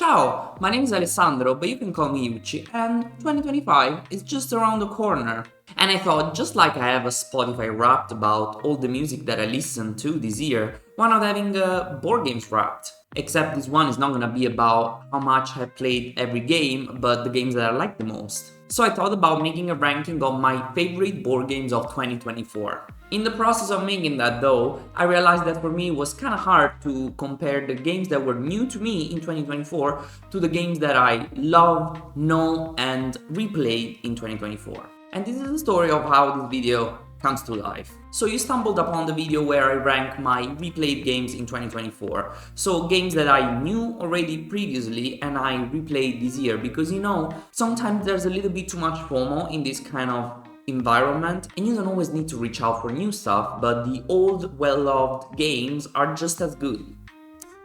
Ciao, my name is Alessandro, but you can call me 𝗪𝗏𝗍, and 2025 is just around the corner. And I thought, just like I have a Spotify Wrapped about all the music that I listened to this year, why not having a board games Wrapped? Except this one is not gonna be about how much I played every game, but the games that I like the most. So I thought about making a ranking of my favorite board games of 2024. In the process of making that though, I realized that for me it was kinda hard to compare the games that were new to me in 2024 to the games that I love, know, and replayed in 2024. And this is the story of how this video comes to life. So you stumbled upon the video where I rank my replayed games in 2024. So games that I knew already previously and I replayed this year, because sometimes there's a little bit too much FOMO in this kind of environment and you don't always need to reach out for new stuff, but the old well-loved games are just as good.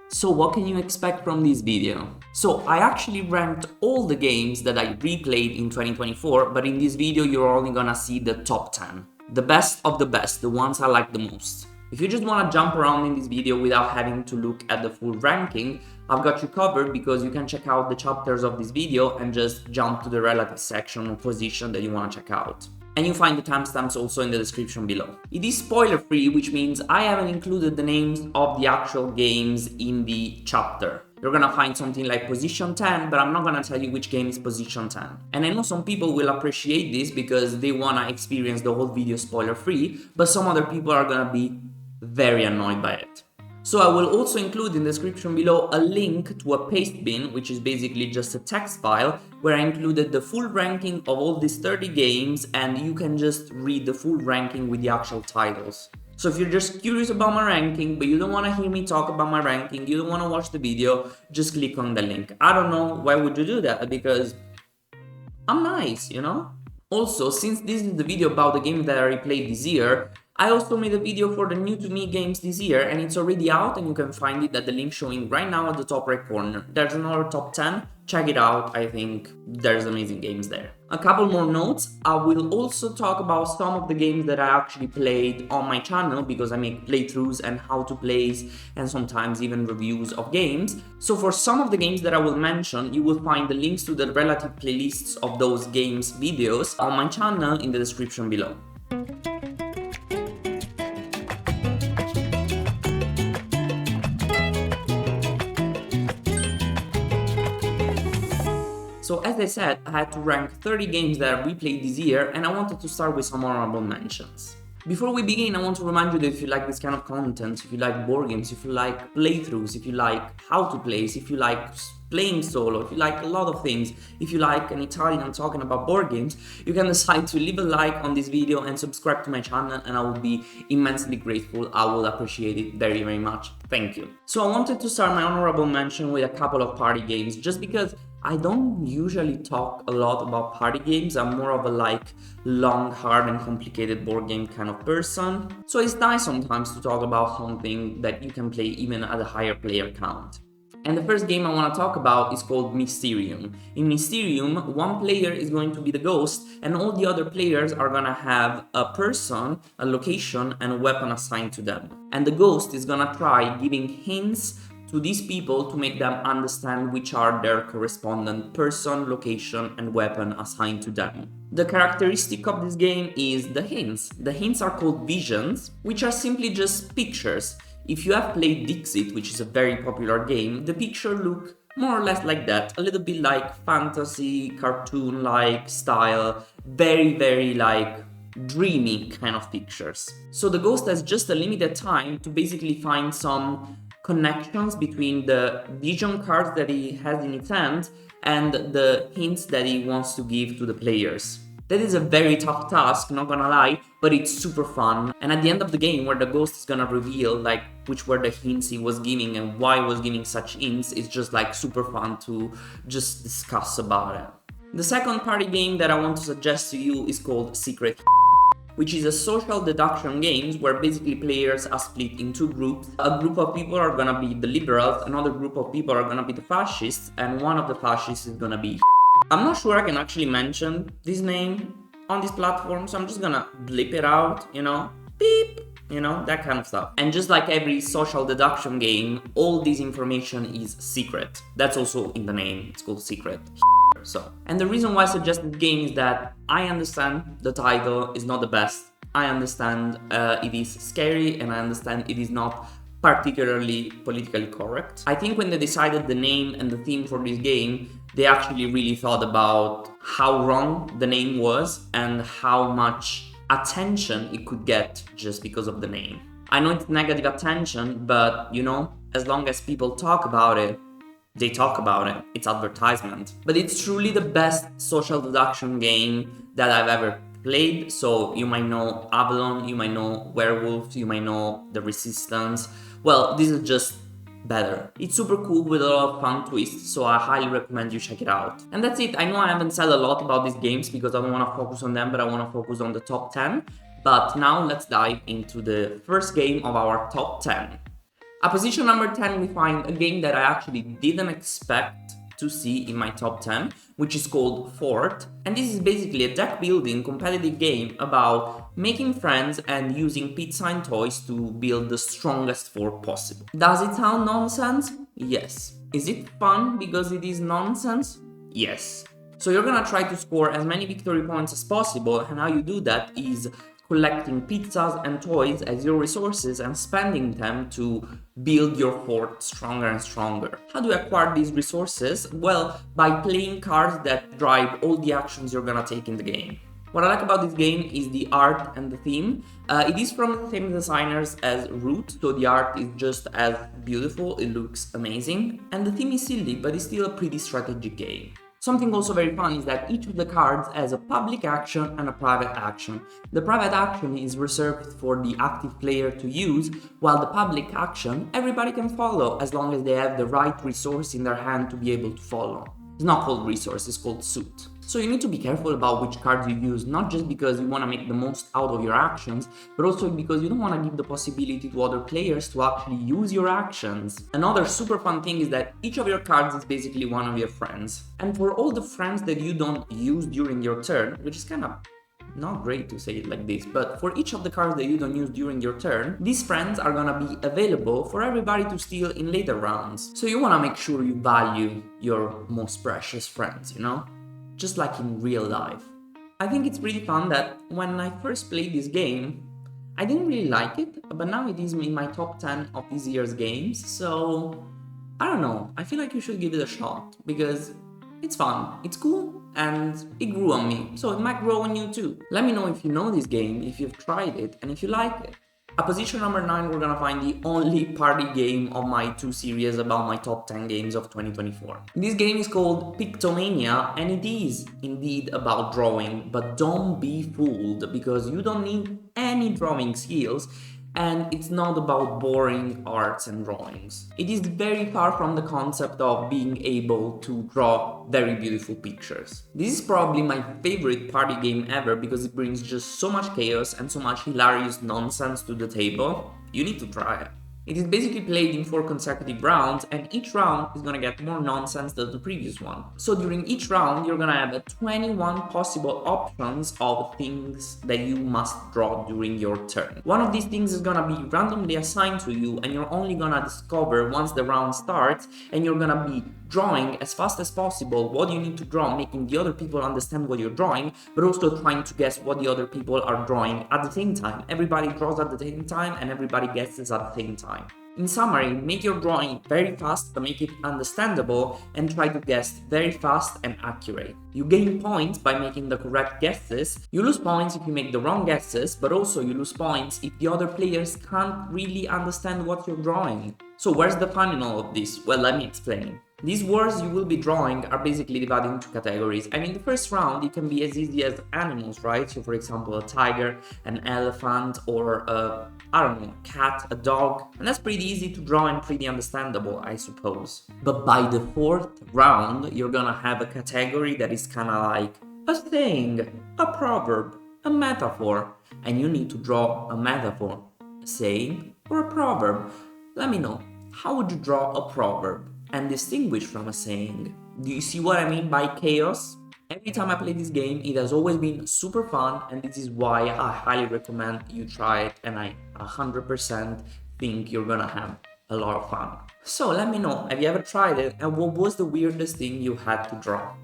So what can you expect from this video? So I actually ranked all the games that I replayed in 2024, but in this video you're only gonna see the top 10. The best of the best, the ones I like the most. If you just wanna jump around in this video without having to look at the full ranking, I've got you covered because you can check out the chapters of this video and just jump to the relative section or position that you wanna check out. And you find the timestamps also in the description below. It is spoiler free, which means I haven't included the names of the actual games in the chapter. You're gonna find something like position 10, but I'm not gonna tell you which game is position 10. And I know some people will appreciate this because they wanna experience the whole video spoiler free, but some other people are gonna be very annoyed by it. So I will also include in the description below a link to a paste bin, which is basically just a text file where I included the full ranking of all these 30 games, and you can just read the full ranking with the actual titles. So if you're just curious about my ranking, but you don't want to hear me talk about my ranking, you don't want to watch the video, just click on the link. I don't know why would you do that, because I'm nice, Also, since this is the video about the games that I replayed this year, I also made a video for the new to me games this year, and it's already out and you can find it at the link showing right now at the top right corner. There's another top 10, check it out, I think there's amazing games there. A couple more notes, I will also talk about some of the games that I actually played on my channel, because I make playthroughs and how to plays and sometimes even reviews of games. So for some of the games that I will mention, you will find the links to the relative playlists of those games videos on my channel in the description below. So as I said, I had to rank 30 games that I replayed this year, and I wanted to start with some honorable mentions. Before we begin, I want to remind you that if you like this kind of content, if you like board games, if you like playthroughs, if you like how to play, if you like playing solo, if you like a lot of things, if you like an Italian talking about board games, you can decide to leave a like on this video and subscribe to my channel, and I will be immensely grateful. I will appreciate it very, very much. Thank you. So I wanted to start my honorable mention with a couple of party games, just because I don't usually talk a lot about party games. I'm more of a long, hard and complicated board game kind of person. So it's nice sometimes to talk about something that you can play even at a higher player count. And the first game I want to talk about is called Mysterium. In Mysterium, one player is going to be the ghost, and all the other players are gonna have a person, a location, and a weapon assigned to them. And the ghost is gonna try giving hints to these people to make them understand which are their correspondent person, location, and weapon assigned to them. The characteristic of this game is the hints. The hints are called visions, which are simply just pictures. If you have played Dixit, which is a very popular game, the picture look more or less like that, a little bit like fantasy, cartoon-like style, very, very dreamy kind of pictures. So the ghost has just a limited time to basically find some connections between the vision cards that he has in his hand and the hints that he wants to give to the players. That is a very tough task, not gonna lie, but it's super fun. And at the end of the game, where the ghost is gonna reveal which were the hints he was giving and why he was giving such hints, it's just super fun to just discuss about it. The second party game that I want to suggest to you is called Secret, which is a social deduction game where basically players are split in two groups. A group of people are gonna be the liberals, another group of people are gonna be the fascists, and one of the fascists is gonna be I'm not sure I can actually mention this name on this platform, so I'm just gonna blip it out, beep. You know, that kind of stuff. And just like every social deduction game, all this information is secret. That's also in the name, it's called secret. So, and the reason why I suggest this game is that I understand the title is not the best. I understand it is scary, and I understand it is not particularly politically correct. I think when they decided the name and the theme for this game, they actually really thought about how wrong the name was and how much attention it could get just because of the name. I know it's negative attention, but you know, as long as people talk about it, they talk about it. It's advertisement. But it's truly the best social deduction game that I've ever played. So you might know Avalon, you might know Werewolf, you might know The Resistance. Well, this is just better. It's super cool with a lot of fun twists, so I highly recommend you check it out. And that's it. I know I haven't said a lot about these games because I don't want to focus on them, but I want to focus on the top 10. But now let's dive into the first game of our top 10. At position number 10, we find a game that I actually didn't expect to see in my top 10, which is called Fort. And this is basically a deck building competitive game about making friends and using pizza and toys to build the strongest fort possible. Does it sound nonsense? Yes. Is it fun because it is nonsense? Yes. So you're gonna try to score as many victory points as possible, and how you do that is collecting pizzas and toys as your resources and spending them to build your fort stronger and stronger. How do you acquire these resources? Well, by playing cards that drive all the actions you're gonna take in the game. What I like about this game is the art and the theme. It is from the same designers as Root, so the art is just as beautiful, it looks amazing. And the theme is silly, but it's still a pretty strategic game. Something also very fun is that each of the cards has a public action and a private action. The private action is reserved for the active player to use, while the public action everybody can follow as long as they have the right resource in their hand to be able to follow. It's not called resource, it's called suit. So you need to be careful about which cards you use, not just because you want to make the most out of your actions, but also because you don't want to give the possibility to other players to actually use your actions. Another super fun thing is that each of your cards is basically one of your friends. And for all the friends that you don't use during your turn, which is kind of not great to say it like this, but for each of the cards that you don't use during your turn, these friends are gonna be available for everybody to steal in later rounds. So you wanna make sure you value your most precious friends, you know? Just like in real life. I think it's pretty fun that when I first played this game, I didn't really like it, but now it is in my top 10 of this year's games, so I don't know, I feel like you should give it a shot, because it's fun, it's cool, and it grew on me, so it might grow on you too. Let me know if you know this game, if you've tried it, and if you like it. At position number 9, we're gonna find the only party game of my 2 series about my top 10 games of 2024. This game is called Pictomania, and it is indeed about drawing, but don't be fooled, because you don't need any drawing skills, and it's not about boring arts and drawings. It is very far from the concept of being able to draw very beautiful pictures. This is probably my favorite party game ever because it brings just so much chaos and so much hilarious nonsense to the table. You need to try it. It is basically played in 4 consecutive rounds, and each round is gonna get more nonsense than the previous one. So during each round, you're gonna have 21 possible options of things that you must draw during your turn. One of these things is gonna be randomly assigned to you, and you're only gonna discover once the round starts, and you're gonna be drawing as fast as possible what you need to draw, making the other people understand what you're drawing, but also trying to guess what the other people are drawing at the same time. Everybody draws at the same time, and everybody guesses at the same time. In summary, make your drawing very fast but make it understandable, and try to guess very fast and accurate. You gain points by making the correct guesses, you lose points if you make the wrong guesses, but also you lose points if the other players can't really understand what you're drawing. So where's the fun in all of this? Well, let me explain. These words you will be drawing are basically divided into categories, and in the first round it can be as easy as animals, right? So for example, a tiger, an elephant, or I don't know, a cat, a dog, and that's pretty easy to draw and pretty understandable, I suppose. But by the 4th round, you're gonna have a category that is kinda like a saying, a proverb, a metaphor, and you need to draw a metaphor, a saying, or a proverb. Let me know, how would you draw a proverb and distinguish from a saying? Do you see what I mean by chaos? Every time I play this game, it has always been super fun, and this is why I highly recommend you try it, and I 100% think you're gonna have a lot of fun. So let me know, have you ever tried it, and what was the weirdest thing you had to draw?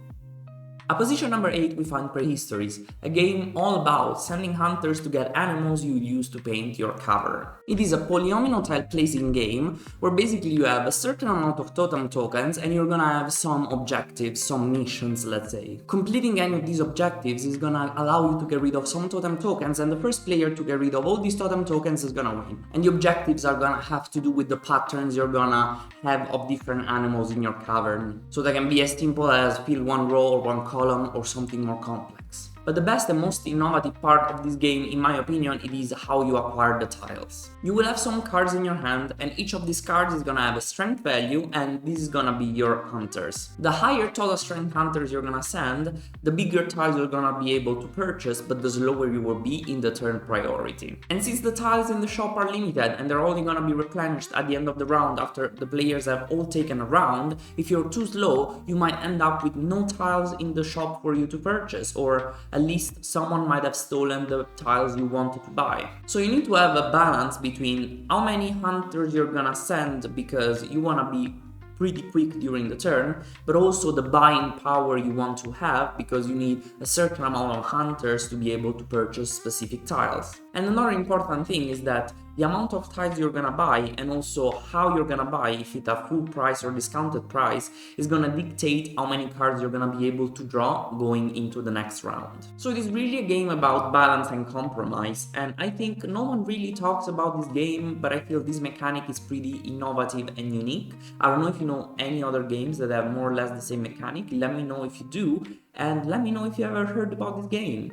At position number 8 we find Prehistories, a game all about sending hunters to get animals you use to paint your cover. It is a polyomino tile placing game where basically you have a certain amount of totem tokens and you're gonna have some objectives, some missions, let's say. Completing any of these objectives is gonna allow you to get rid of some totem tokens, and the first player to get rid of all these totem tokens is gonna win. And the objectives are gonna have to do with the patterns you're gonna have of different animals in your cavern. So that can be as simple as fill one row or one column or something more complex. But the best and most innovative part of this game, in my opinion, it is how you acquire the tiles. You will have some cards in your hand, and each of these cards is gonna have a strength value, and this is gonna be your hunters. The higher total strength hunters you're gonna send, the bigger tiles you're gonna be able to purchase, but the slower you will be in the turn priority. And since the tiles in the shop are limited and they're only gonna be replenished at the end of the round after the players have all taken a round, if you're too slow, you might end up with no tiles in the shop for you to purchase, or at least someone might have stolen the tiles you wanted to buy. So you need to have a balance between how many hunters you're gonna send because you wanna be pretty quick during the turn, but also the buying power you want to have because you need a certain amount of hunters to be able to purchase specific tiles. And another important thing is that the amount of tiles you're gonna buy and also how you're gonna buy, if it's a full price or discounted price, is gonna dictate how many cards you're gonna be able to draw going into the next round. So it is really a game about balance and compromise, and I think no one really talks about this game, but I feel this mechanic is pretty innovative and unique. I don't know if you know any other games that have more or less the same mechanic. Let me know if you do, and let me know if you ever heard about this game.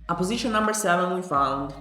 At position number 7 we found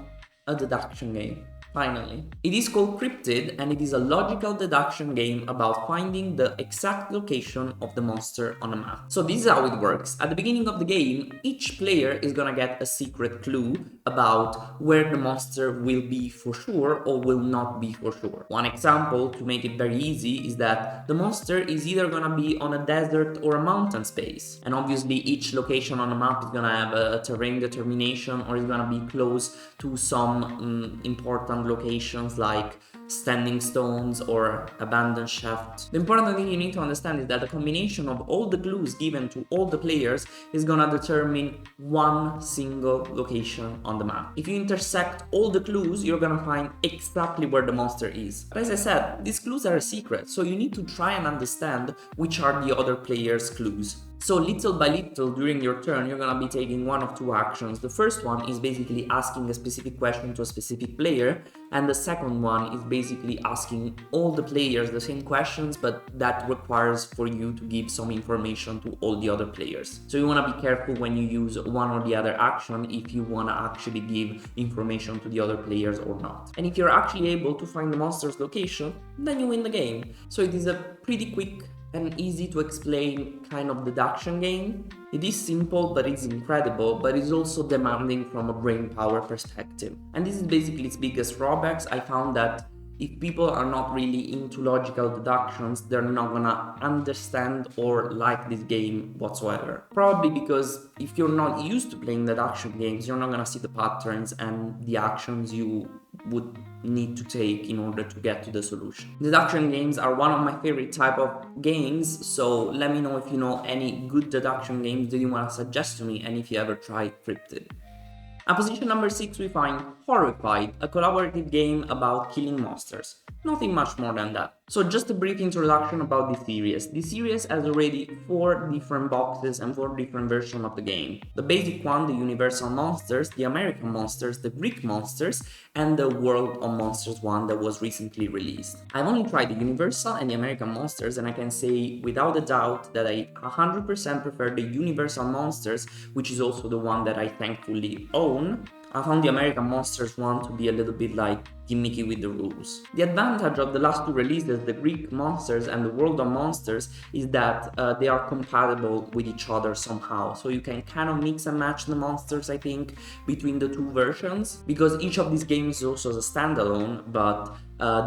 a deduction game. Finally. It is called Cryptid, and it is a logical deduction game about finding the exact location of the monster on a map. So this is how it works. At the beginning of the game, each player is gonna get a secret clue about where the monster will be for sure or will not be for sure. One example, to make it very easy, is that the monster is either gonna be on a desert or a mountain space. And obviously each location on the map is gonna have a terrain determination, or is gonna be close to some important locations like standing stones or abandoned shaft. The important thing you need to understand is that the combination of all the clues given to all the players is gonna determine one single location on the map. If you intersect all the clues, you're gonna find exactly where the monster is. But as I said, these clues are a secret, so you need to try and understand which are the other players' clues. So little by little during your turn, you're gonna be taking one of two actions. The first one is basically asking a specific question to a specific player, and the second one is basically asking all the players the same questions, but that requires for you to give some information to all the other players. So you wanna be careful when you use one or the other action if you wanna actually give information to the other players or not. And if you're actually able to find the monster's location, then you win the game. So it is a pretty quick and easy to explain kind of deduction game. It is simple, but it's incredible, but it's also demanding from a brain power perspective. And this is basically its biggest drawbacks. I found that if people are not really into logical deductions, they're not gonna understand or like this game whatsoever. Probably because if you're not used to playing deduction games, you're not gonna see the patterns and the actions you would need to take in order to get to the solution. Deduction games are one of my favorite type of games, so let me know if you know any good deduction games that you want to suggest to me, and if you ever tried Cryptid. At position number 6 we find 𝗵𝗵𝗵, a collaborative game about killing monsters. Nothing much more than that. So just a brief introduction about this series. This series has already 4 different boxes and 4 different versions of the game. The basic one, the Universal Monsters, the American Monsters, the Greek Monsters, and the World of Monsters one that was recently released. I've only tried the Universal and the American Monsters, and I can say without a doubt that I 100% prefer the Universal Monsters, which is also the one that I thankfully own. I found the American Monsters one to be a little bit like gimmicky with the rules. The advantage of the last 2 releases, the Greek Monsters and the World of Monsters, is that they are compatible with each other somehow. So you can kind of mix and match the monsters, I think, between the 2 versions, because each of these games is also a standalone, but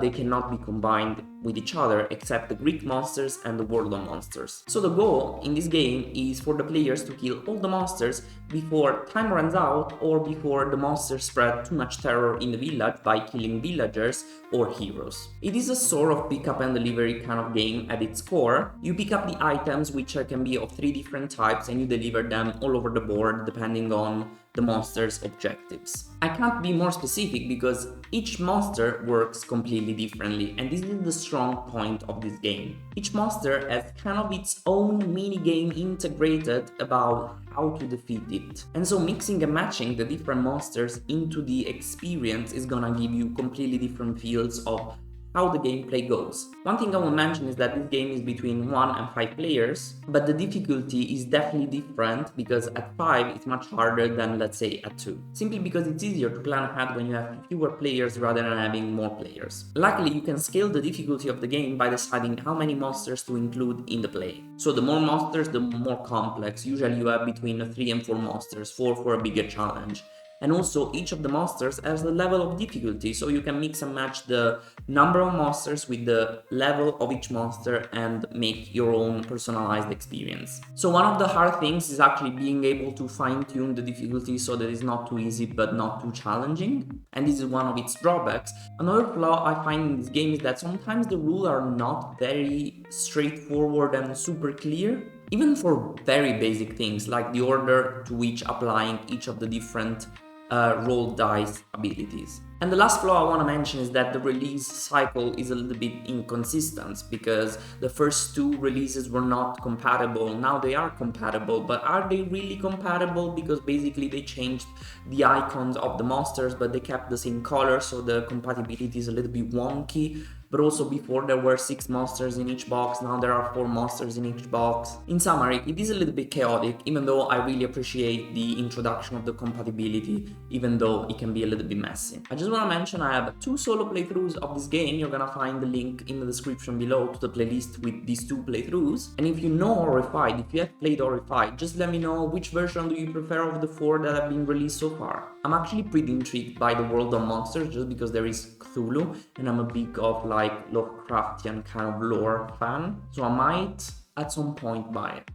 they cannot be combined with each other except the Greek monsters and the world of monsters. So the goal in this game is for the players to kill all the monsters before time runs out or before the monsters spread too much terror in the village by killing villagers or heroes. It is a sort of pick up and delivery kind of game at its core. You pick up the items, which can be of 3 different types, and you deliver them all over the board depending on the monster's objectives. I can't be more specific because each monster works completely differently, and this is the strong point of this game. Each monster has kind of its own mini-game integrated about how to defeat it. And so mixing and matching the different monsters into the experience is gonna give you completely different feels of how the gameplay goes. One thing I will mention is that this game is between 1 and 5 players, but the difficulty is definitely different because at 5 it's much harder than, let's say, at 2. Simply because it's easier to plan ahead when you have fewer players rather than having more players. Luckily, you can scale the difficulty of the game by deciding how many monsters to include in the play. So the more monsters, the more complex. Usually you have between 3 and 4 monsters, 4 for a bigger challenge. And also each of the monsters has a level of difficulty, so you can mix and match the number of monsters with the level of each monster and make your own personalized experience. So one of the hard things is actually being able to fine-tune the difficulty so that it's not too easy but not too challenging, and this is one of its drawbacks. Another flaw I find in this game is that sometimes the rules are not very straightforward and super clear. Even for very basic things like the order to which applying each of the different roll dice abilities. And the last flaw I want to mention is that the release cycle is a little bit inconsistent because the first 2 releases were not compatible. Now they are compatible, but are they really compatible? Because basically they changed the icons of the monsters, but they kept the same color, so the compatibility is a little bit wonky. But also before there were 6 monsters in each box, now there are 4 monsters in each box. In summary, it is a little bit chaotic, even though I really appreciate the introduction of the compatibility, even though it can be a little bit messy. I just want to mention I have 2 solo playthroughs of this game. You're gonna find the link in the description below to the playlist with these 2 playthroughs. And if you know 𝗁𝗏𝗏, if you have played 𝗁𝗏𝗏, just let me know which version do you prefer of the 4 that have been released so far. I'm actually pretty intrigued by the world of monsters just because there is Cthulhu, and I'm a big of like Lovecraftian kind of lore fan, so I might at some point buy it.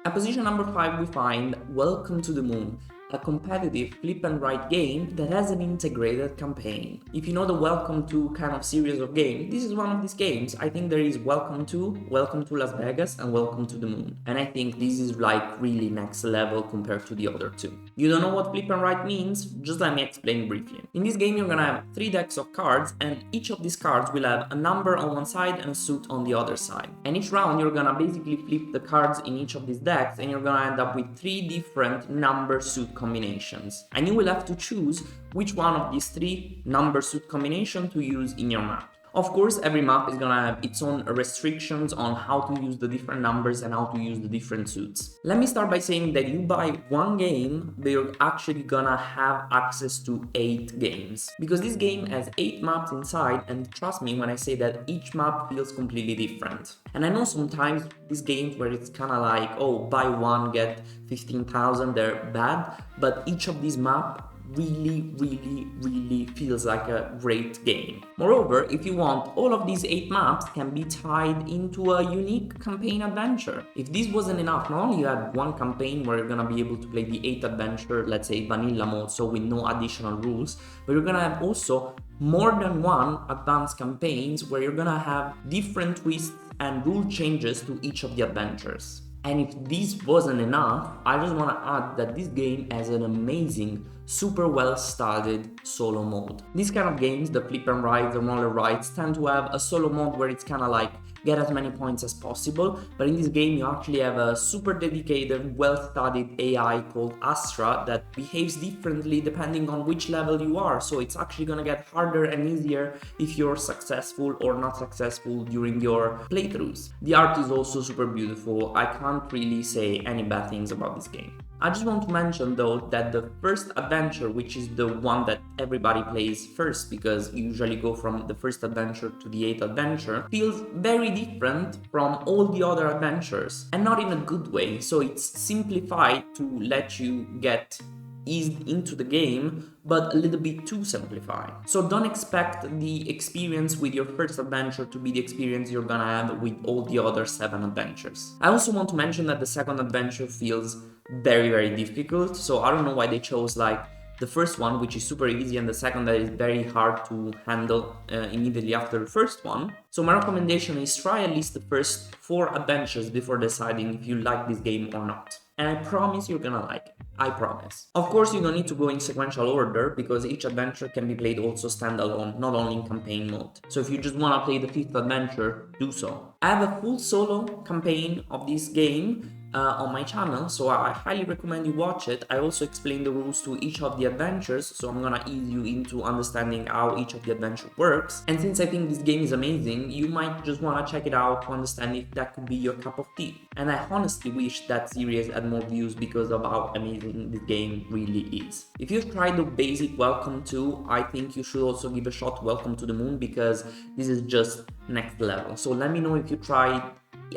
At position number 5 we find Welcome to the Moon, a competitive flip and write game that has an integrated campaign. If you know the Welcome to kind of series of games, this is one of these games. I think there is Welcome to Las Vegas, and Welcome to the Moon. And I think this is like really next level compared to the other 2. You don't know what flip and write means? Just let me explain briefly. In this game you're gonna have 3 decks of cards, and each of these cards will have a number on one side and a suit on the other side. And each round you're gonna basically flip the cards in each of these decks, and you're gonna end up with 3 different number suit combinations. And you will have to choose which one of these 3 number suit combinations to use in your map. Of course, every map is gonna have its own restrictions on how to use the different numbers and how to use the different suits. Let me start by saying that you buy 1 game, but you're actually gonna have access to 8 games. Because this game has 8 maps inside, and trust me when I say that each map feels completely different. And I know sometimes these games where it's kinda like, oh, buy 1, get 15,000, they're bad, but each of these maps really feels like a great game. Moreover, if you want, all of these 8 maps can be tied into a unique campaign adventure. If this wasn't enough, not only you have 1 campaign where you're gonna be able to play the 8th adventure, let's say vanilla mode, so with no additional rules, but you're gonna have also more than 1 advanced campaigns where you're gonna have different twists and rule changes to each of the adventures. And if this wasn't enough, I just want to add that this game has an amazing, super well studied solo mode. These kind of games, the flip and write, the roller rides, tend to have a solo mode where it's kind of like get as many points as possible, but in this game you actually have a super dedicated, well-studied AI called Astra that behaves differently depending on which level you are, so it's actually gonna get harder and easier if you're successful or not successful during your playthroughs. The art is also super beautiful. I can't really say any bad things about this game. I just want to mention though that the first adventure, which is the one that everybody plays first because you usually go from the first adventure to the 8th adventure, feels very different from all the other adventures, and not in a good way. So it's simplified to let you get eased into the game, but a little bit too simplified. So don't expect the experience with your first adventure to be the experience you're gonna have with all the other 7 adventures. I also want to mention that the second adventure feels very difficult, so I don't know why they chose like the first one, which is super easy, and the second that is very hard to handle immediately after the first one. So my recommendation is try at least the first 4 adventures before deciding if you like this game or not. And I promise you're gonna like it. I promise. Of course, you don't need to go in sequential order because each adventure can be played also standalone, not only in campaign mode. So if you just wanna play the 5th adventure, do so. I have a full solo campaign of this game on my channel, so I highly recommend you watch it. I also explain the rules to each of the adventures, so I'm gonna ease you into understanding how each of the adventure works. And since I think this game is amazing, you might just wanna check it out to understand if that could be your cup of tea. And I honestly wish that series had more views because of how amazing this game really is. If you've tried the basic Welcome to, I think you should also give a shot to Welcome to the Moon because this is just next level. So let me know if you tried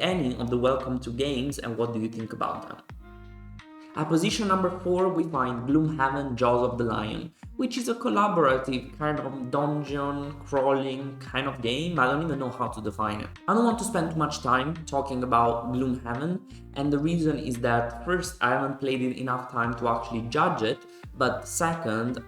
any of the Welcome to games and what do you think about them. At position number 4 we find Gloomhaven Jaws of the Lion, which is a collaborative kind of dungeon crawling kind of game. I don't even know how to define it. I don't want to spend too much time talking about Gloomhaven, and the reason is that first, I haven't played it enough time to actually judge it, but second,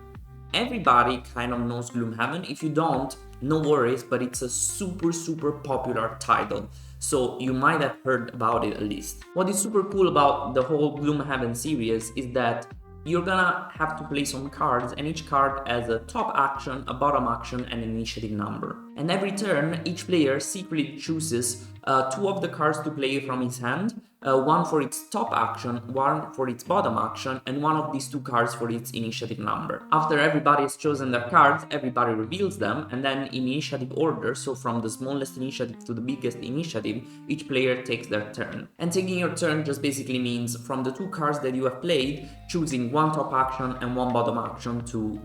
everybody kind of knows Gloomhaven. If you don't, no worries, but it's a super popular title, so you might have heard about it at least. What is super cool about the whole Gloomhaven series is that you're gonna have to play some cards, and each card has a top action, a bottom action, and an initiative number. And every turn, each player secretly chooses 2 of the cards to play from his hand, 1 for its top action, 1 for its bottom action, and 1 of these 2 cards for its initiative number. After everybody has chosen their cards, everybody reveals them, and then in initiative order, so from the smallest initiative to the biggest initiative, each player takes their turn. And taking your turn just basically means from the 2 cards that you have played, choosing 1 top action and 1 bottom action to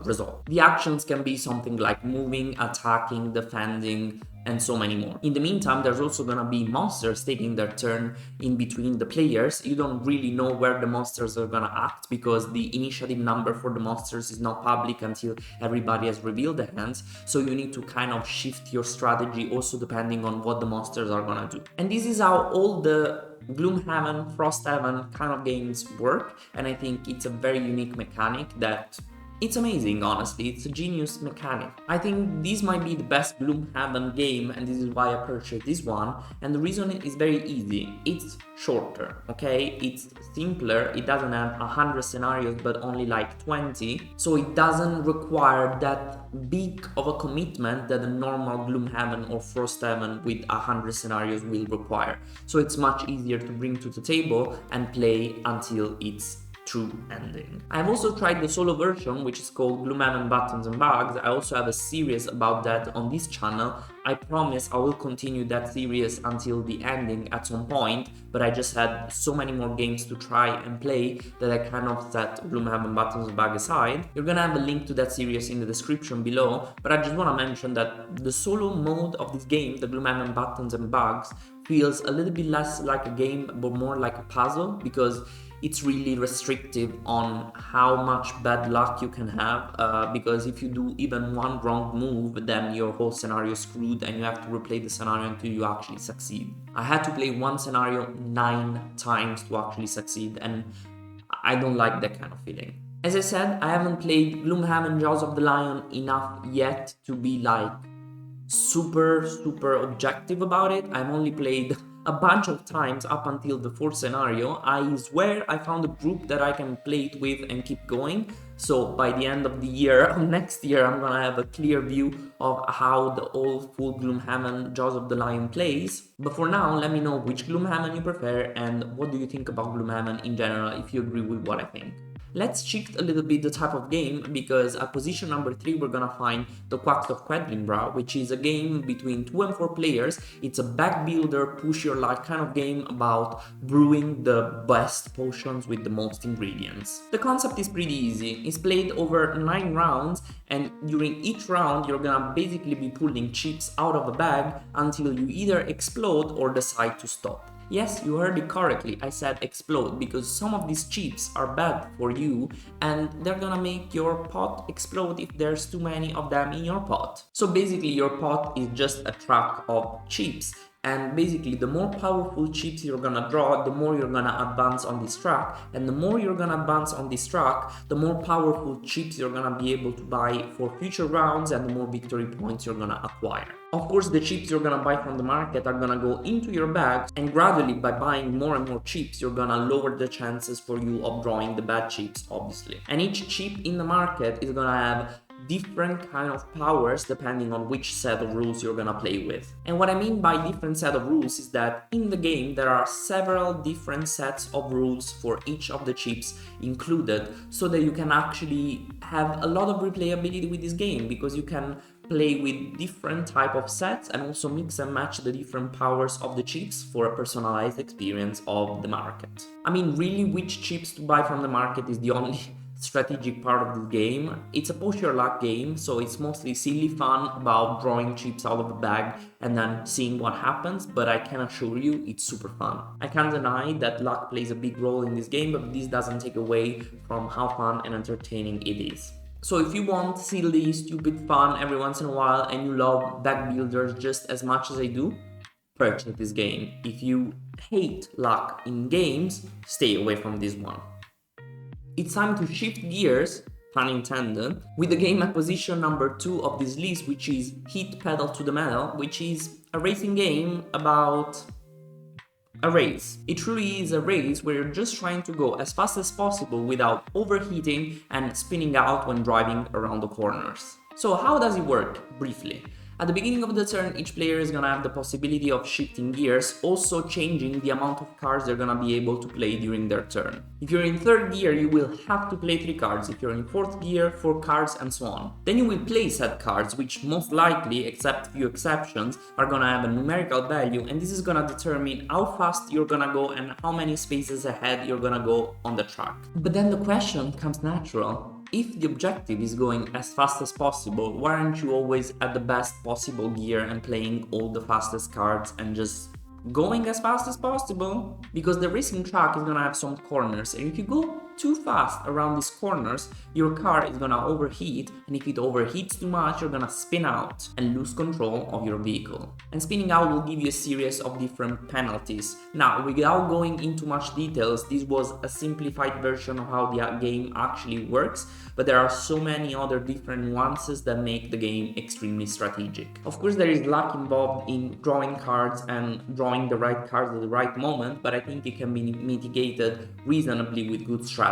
resolve. The actions can be something like moving, attacking, defending, and so many more. In the meantime, there's also gonna be monsters taking their turn in between the players. You don't really know where the monsters are gonna act because the initiative number for the monsters is not public until everybody has revealed their hands, so you need to kind of shift your strategy also depending on what the monsters are gonna do. And this is how all the Gloomhaven, Frosthaven kind of games work, and I think it's a very unique mechanic that it's amazing, honestly. It's a genius mechanic. I think this might be the best Gloomhaven game, and this is why I purchased this one. And the reason is very easy. It's shorter, okay? It's simpler. It doesn't have 100 scenarios, but only like 20. So it doesn't require that big of a commitment that a normal Gloomhaven or Frosthaven with 100 scenarios will require. So it's much easier to bring to the table and play until it's true ending. I've also tried the solo version, which is called Gloomhaven Buttons and Bugs. I also have a series about that on this channel. I promise I will continue that series until the ending at some point, but I just had so many more games to try and play that I kind of set Gloomhaven Buttons and Bugs aside. You're gonna have a link to that series in the description below, but I just wanna mention that the solo mode of this game, the Gloomhaven Buttons and Bugs, feels a little bit less like a game but more like a puzzle, because it's really restrictive on how much bad luck you can have, because if you do even one wrong move, then your whole scenario is screwed and you have to replay the scenario until you actually succeed. I had to play one scenario 9 times to actually succeed, and I don't like that kind of feeling. As I said, I haven't played Gloomhaven Jaws of the Lion enough yet to be like super objective about it. I've only played a bunch of times up until the 4th scenario. I swear I found a group that I can play it with and keep going. So by the end of the year, next year, I'm gonna have a clear view of how the old full Gloomhaven Jaws of the Lion plays. But for now, let me know which Gloomhaven you prefer and what do you think about Gloomhaven in general, if you agree with what I think. Let's shift a little bit the type of game, because at position number 3 we're gonna find 𝗃𝗏𝗏, which is a game between 2 and 4 players. It's a back builder, push your luck kind of game about brewing the best potions with the most ingredients. The concept is pretty easy. It's played over 9 rounds, and during each round you're gonna basically be pulling chips out of a bag until you either explode or decide to stop. Yes, you heard it correctly, I said explode, because some of these chips are bad for you and they're gonna make your pot explode if there's too many of them in your pot. So basically your pot is just a track of chips, and basically the more powerful chips you're gonna draw, the more you're gonna advance on this track, and the more you're gonna advance on this track, the more powerful chips you're gonna be able to buy for future rounds and the more victory points you're gonna acquire. Of course, the chips you're gonna buy from the market are gonna go into your bag, and gradually by buying more and more chips, you're gonna lower the chances for you of drawing the bad chips, obviously. And each chip in the market is gonna have different kind of powers depending on which set of rules you're gonna play with. And what I mean by different set of rules is that in the game there are several different sets of rules for each of the chips included, so that you can actually have a lot of replayability with this game, because you can play with different type of sets and also mix and match the different powers of the chips for a personalized experience of the market. I mean, really, which chips to buy from the market is the only strategic part of the game. It's a push your luck game, so it's mostly silly fun about drawing chips out of the bag and then seeing what happens, but I can assure you it's super fun. I can't deny that luck plays a big role in this game, but this doesn't take away from how fun and entertaining it is. So if you want silly, stupid fun every once in a while and you love deck builders just as much as I do, purchase this game. If you hate luck in games, stay away from this one. It's time to shift gears, pun intended, with the game acquisition number 2 of this list, which is 𝗃𝗏𝗄𝗏, which is a racing game about a race. It truly is a race where you're just trying to go as fast as possible without overheating and spinning out when driving around the corners. So how does it work, briefly? At the beginning of the turn, each player is gonna have the possibility of shifting gears, also changing the amount of cards they're gonna be able to play during their turn. If you're in 3rd gear, you will have to play 3 cards. If you're in 4th gear, 4 cards, and so on. Then you will play said cards, which most likely, except few exceptions, are gonna have a numerical value, and this is gonna determine how fast you're gonna go and how many spaces ahead you're gonna go on the track. But then the question comes natural. If the objective is going as fast as possible, why aren't you always at the best possible gear and playing all the fastest cards and just going as fast as possible? Because the racing track is gonna have some corners, and if you go too fast around these corners, your car is gonna overheat, and if it overheats too much, you're gonna spin out and lose control of your vehicle. And spinning out will give you a series of different penalties. Now, without going into much details, this was a simplified version of how the game actually works, but there are so many other different nuances that make the game extremely strategic. Of course, there is luck involved in drawing cards and drawing the right cards at the right moment, but I think it can be mitigated reasonably with good strategy.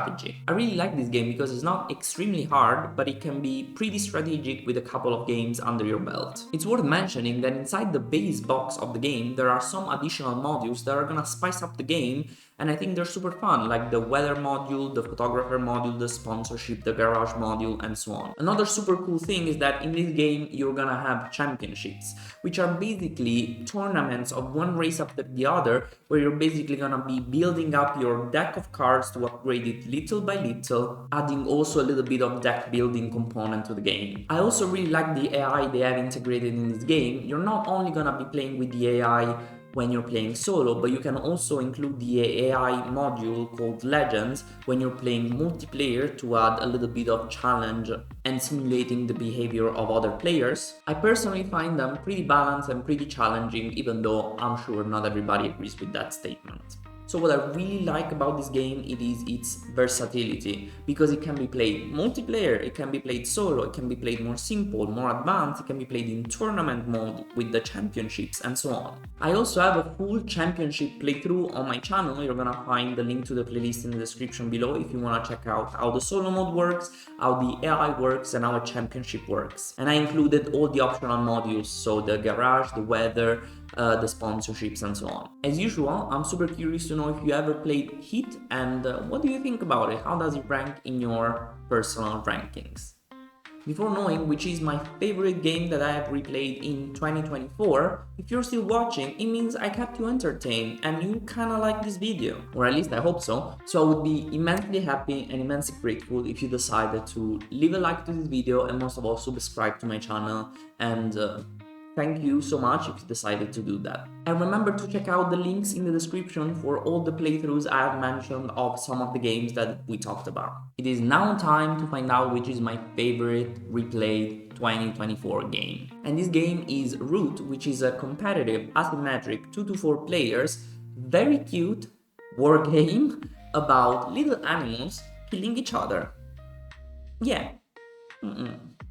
I really like this game because it's not extremely hard, but it can be pretty strategic with a couple of games under your belt. It's worth mentioning that inside the base box of the game, there are some additional modules that are gonna spice up the game, and I think they're super fun, like the weather module, the photographer module, the sponsorship, the garage module, and so on. Another super cool thing is that in this game, you're gonna have championships, which are basically tournaments of one race after the other, where you're basically gonna be building up your deck of cards to upgrade it little by little, adding also a little bit of deck building component to the game. I also really like the AI they have integrated in this game. You're not only gonna be playing with the AI when you're playing solo, but you can also include the AI module called Legends when you're playing multiplayer to add a little bit of challenge and simulating the behavior of other players. I personally find them pretty balanced and pretty challenging, even though I'm sure not everybody agrees with that statement. So what I really like about this game, it is its versatility, because it can be played multiplayer, it can be played solo, it can be played more simple, more advanced, it can be played in tournament mode with the championships and so on. I also have a full championship playthrough on my channel. You're gonna find the link to the playlist in the description below if you wanna check out how the solo mode works, how the AI works, and how a championship works. And I included all the optional modules, so the garage, the weather, the sponsorships, and so on. As usual, I'm super curious to know if you ever played Heat, and what do you think about it? How does it rank in your personal rankings? Before knowing which is my favorite game that I have replayed in 2024, if you're still watching, it means I kept you entertained and you kinda like this video, or at least I hope so. So I would be immensely happy and immensely grateful if you decided to leave a like to this video and most of all subscribe to my channel and thank you so much if you decided to do that. And remember to check out the links in the description for all the playthroughs I have mentioned of some of the games that we talked about. It is now time to find out which is my favorite replayed 2024 game. And this game is Root, which is a competitive, asymmetric 2-4 players, very cute war game about little animals killing each other. Yeah.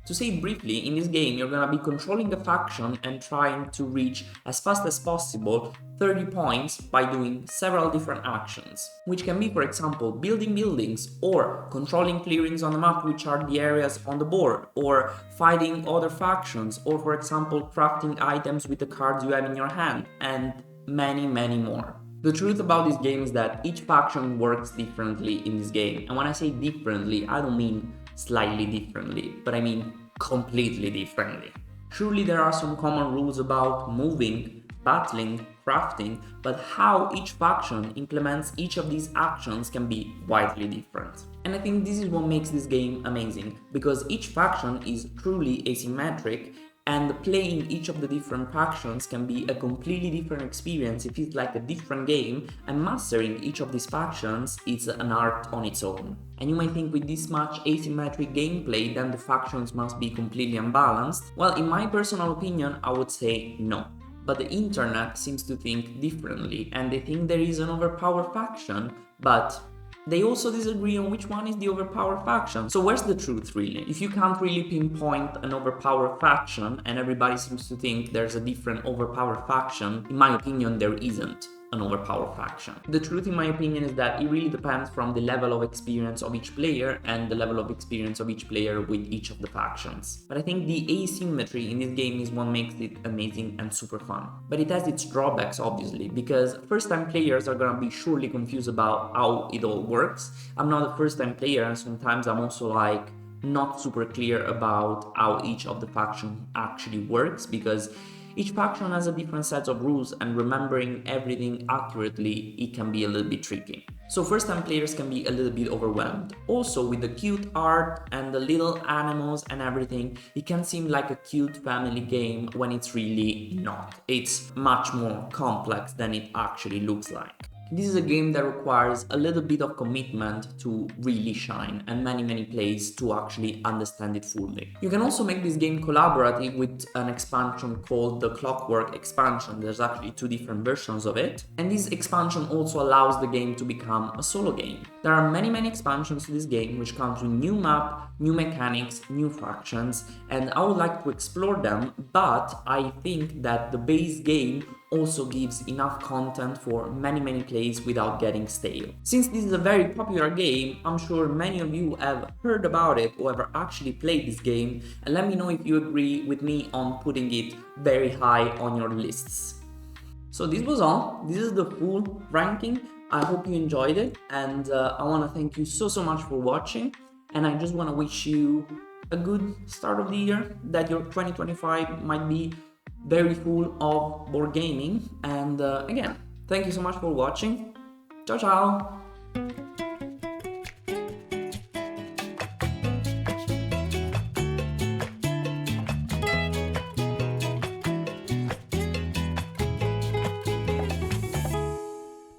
To say it briefly, in this game you're gonna be controlling a faction and trying to reach as fast as possible 30 points by doing several different actions, which can be, for example, building buildings, or controlling clearings on the map, which are the areas on the board, or fighting other factions, or for example crafting items with the cards you have in your hand, and many more. The truth about this game is that each faction works differently in this game, and when I say differently, I don't mean slightly differently, but I mean completely differently. Surely there are some common rules about moving, battling, crafting, but how each faction implements each of these actions can be widely different. And I think this is what makes this game amazing, because each faction is truly asymmetric, and playing each of the different factions can be a completely different experience. It feels like a different game, and mastering each of these factions is an art on its own. And you might think, with this much asymmetric gameplay, then the factions must be completely unbalanced. Well, in my personal opinion, I would say no. But the internet seems to think differently, and they think there is an overpowered faction, but they also disagree on which one is the overpowered faction. So where's the truth, really? If you can't really pinpoint an overpowered faction and everybody seems to think there's a different overpowered faction, in my opinion there isn't an overpowered faction. The truth, in my opinion, is that it really depends from the level of experience of each player and the level of experience of each player with each of the factions. But I think the asymmetry in this game is what makes it amazing and super fun. But it has its drawbacks, obviously, because first-time players are gonna be surely confused about how it all works. I'm not a first-time player, and sometimes I'm also like not super clear about how each of the factions actually works, because each faction has a different set of rules, and remembering everything accurately, it can be a little bit tricky. So first-time players can be a little bit overwhelmed. Also, with the cute art and the little animals and everything, it can seem like a cute family game when it's really not. It's much more complex than it actually looks like. This is a game that requires a little bit of commitment to really shine, and many plays to actually understand it fully. You can also make this game collaborative with an expansion called the Clockwork expansion. There's actually 2 different versions of it, and this expansion also allows the game to become a solo game. There are many expansions to this game, which comes with new map, new mechanics, new factions, and I would like to explore them, but I think that the base game also gives enough content for many plays without getting stale. Since this is a very popular game, I'm sure many of you have heard about it or have actually played this game, and let me know if you agree with me on putting it very high on your lists. So this was all. This is the full ranking. I hope you enjoyed it, and I want to thank you so much for watching, and I just want to wish you a good start of the year, that your 2025 might be very full of board gaming, and again, thank you so much for watching. Ciao!